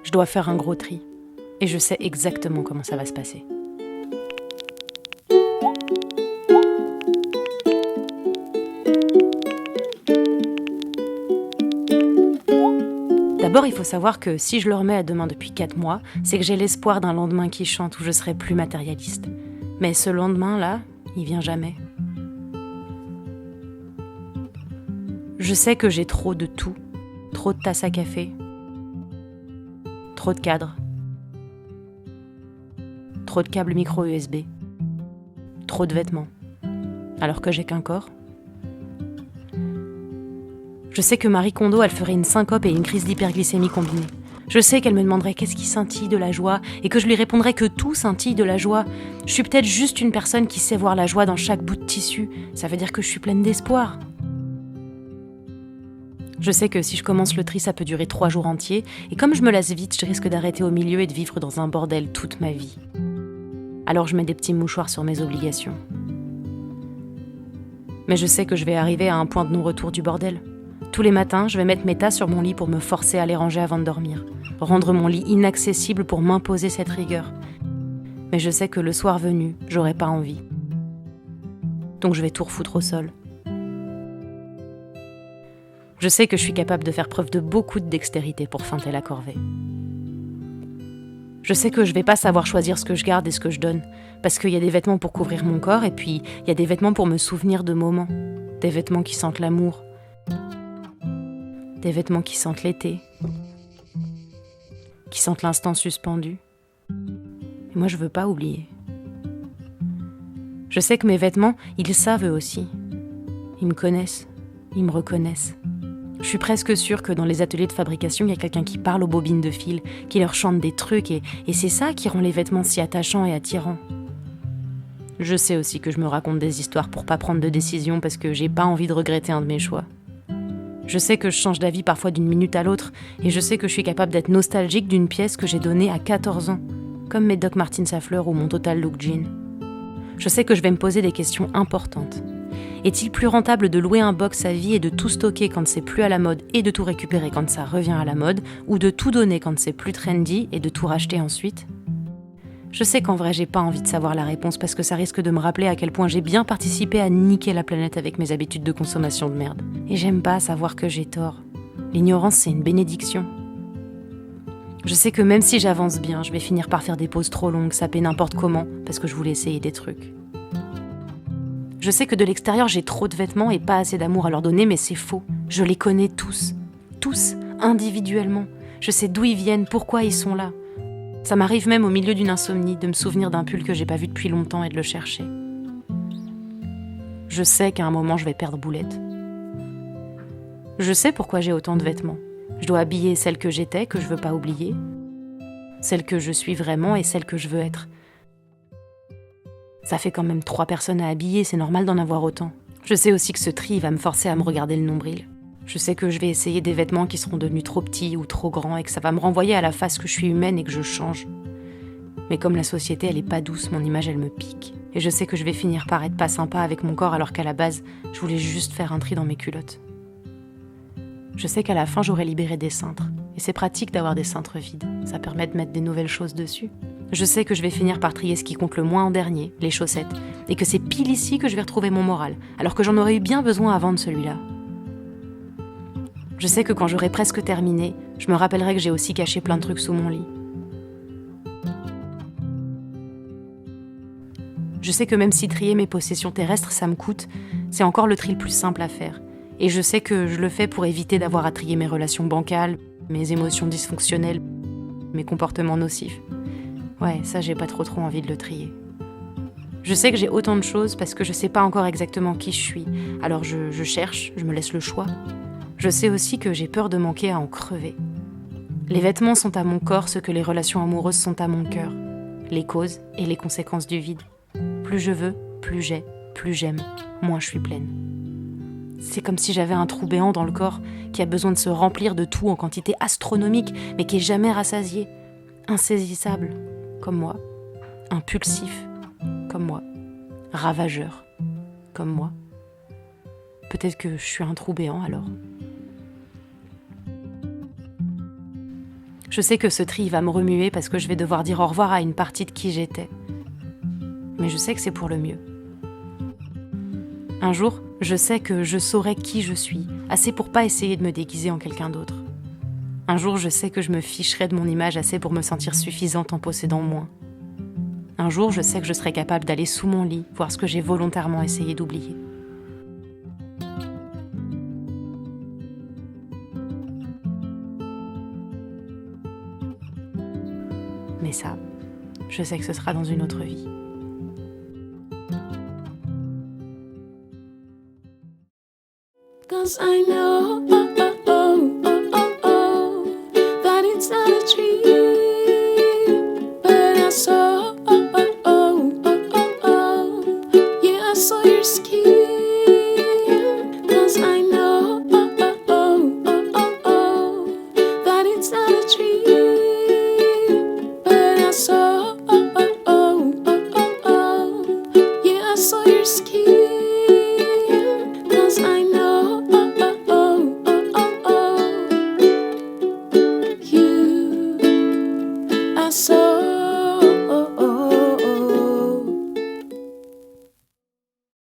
Je dois faire un gros tri. Et je sais exactement comment ça va se passer. D'abord, il faut savoir que si je le remets à demain depuis 4 mois, c'est que j'ai l'espoir d'un lendemain qui chante où je serai plus matérialiste. Mais ce lendemain-là, il vient jamais. Je sais que j'ai trop de tout. Trop de tasses à café. Trop de cadres. Trop de câbles micro USB. Trop de vêtements. Alors que j'ai qu'un corps. Je sais que Marie Kondo, elle ferait une syncope et une crise d'hyperglycémie combinée. Je sais qu'elle me demanderait qu'est-ce qui scintille de la joie et que je lui répondrais que tout scintille de la joie. Je suis peut-être juste une personne qui sait voir la joie dans chaque bout de tissu. Ça veut dire que je suis pleine d'espoir. Je sais que si je commence le tri, ça peut durer 3 jours entiers. Et comme je me lasse vite, je risque d'arrêter au milieu et de vivre dans un bordel toute ma vie. Alors je mets des petits mouchoirs sur mes obligations. Mais je sais que je vais arriver à un point de non-retour du bordel. Tous les matins, je vais mettre mes tas sur mon lit pour me forcer à les ranger avant de dormir. Rendre mon lit inaccessible pour m'imposer cette rigueur. Mais je sais que le soir venu, j'aurai pas envie. Donc je vais tout refoutre au sol. Je sais que je suis capable de faire preuve de beaucoup de dextérité pour feinter la corvée. Je sais que je vais pas savoir choisir ce que je garde et ce que je donne, parce qu'il y a des vêtements pour couvrir mon corps et puis il y a des vêtements pour me souvenir de moments. Des vêtements qui sentent l'amour. Des vêtements qui sentent l'été. Qui sentent l'instant suspendu. Et moi je veux pas oublier. Je sais que mes vêtements, ils savent eux aussi. Ils me connaissent. Ils me reconnaissent. Je suis presque sûre que dans les ateliers de fabrication, il y a quelqu'un qui parle aux bobines de fil, qui leur chante des trucs, et c'est ça qui rend les vêtements si attachants et attirants. Je sais aussi que je me raconte des histoires pour pas prendre de décision parce que j'ai pas envie de regretter un de mes choix. Je sais que je change d'avis parfois d'une minute à l'autre, et je sais que je suis capable d'être nostalgique d'une pièce que j'ai donnée à 14 ans, comme mes Doc Martens à fleurs ou mon Total Look Jean. Je sais que je vais me poser des questions importantes. Est-il plus rentable de louer un box à vie et de tout stocker quand c'est plus à la mode et de tout récupérer quand ça revient à la mode, ou de tout donner quand c'est plus trendy et de tout racheter ensuite ? Je sais qu'en vrai j'ai pas envie de savoir la réponse parce que ça risque de me rappeler à quel point j'ai bien participé à niquer la planète avec mes habitudes de consommation de merde. Et j'aime pas savoir que j'ai tort. L'ignorance c'est une bénédiction. Je sais que même si j'avance bien, je vais finir par faire des pauses trop longues, saper n'importe comment, parce que je voulais essayer des trucs. Je sais que de l'extérieur, j'ai trop de vêtements et pas assez d'amour à leur donner, mais c'est faux. Je les connais tous. Tous, individuellement. Je sais d'où ils viennent, pourquoi ils sont là. Ça m'arrive même au milieu d'une insomnie de me souvenir d'un pull que j'ai pas vu depuis longtemps et de le chercher. Je sais qu'à un moment, je vais perdre boulette. Je sais pourquoi j'ai autant de vêtements. Je dois habiller celle que j'étais, que je veux pas oublier. Celle que je suis vraiment et celle que je veux être. Ça fait quand même 3 personnes à habiller, c'est normal d'en avoir autant. Je sais aussi que ce tri va me forcer à me regarder le nombril. Je sais que je vais essayer des vêtements qui seront devenus trop petits ou trop grands et que ça va me renvoyer à la face que je suis humaine et que je change. Mais comme la société, elle est pas douce, mon image, elle me pique. Et je sais que je vais finir par être pas sympa avec mon corps alors qu'à la base, je voulais juste faire un tri dans mes culottes. Je sais qu'à la fin, j'aurai libéré des cintres. Et c'est pratique d'avoir des cintres vides. Ça permet de mettre des nouvelles choses dessus. Je sais que je vais finir par trier ce qui compte le moins en dernier, les chaussettes, et que c'est pile ici que je vais retrouver mon moral, alors que j'en aurais eu bien besoin avant de celui-là. Je sais que quand j'aurai presque terminé, je me rappellerai que j'ai aussi caché plein de trucs sous mon lit. Je sais que même si trier mes possessions terrestres, ça me coûte, c'est encore le tri le plus simple à faire. Et je sais que je le fais pour éviter d'avoir à trier mes relations bancales, mes émotions dysfonctionnelles, mes comportements nocifs. Ouais, ça j'ai pas trop envie de le trier. Je sais que j'ai autant de choses parce que je sais pas encore exactement qui je suis. Alors je cherche, je me laisse le choix. Je sais aussi que j'ai peur de manquer à en crever. Les vêtements sont à mon corps ce que les relations amoureuses sont à mon cœur. Les causes et les conséquences du vide. Plus je veux, plus j'ai, plus j'aime, moins je suis pleine. C'est comme si j'avais un trou béant dans le corps qui a besoin de se remplir de tout en quantité astronomique, mais qui est jamais rassasié. Insaisissable, comme moi. Impulsif, comme moi. Ravageur, comme moi. Peut-être que je suis un trou béant alors. Je sais que ce tri va me remuer parce que je vais devoir dire au revoir à une partie de qui j'étais. Mais je sais que c'est pour le mieux. Un jour, je sais que je saurai qui je suis, assez pour pas essayer de me déguiser en quelqu'un d'autre. Un jour, je sais que je me ficherai de mon image assez pour me sentir suffisante en possédant moins. Un jour, je sais que je serai capable d'aller sous mon lit, voir ce que j'ai volontairement essayé d'oublier. Mais ça, je sais que ce sera dans une autre vie. Cause I know that it's not a dream, but I saw yeah, I saw your skin. Cause I know that it's not a dream, but I saw yeah, I saw your skin. Cause I know you, I saw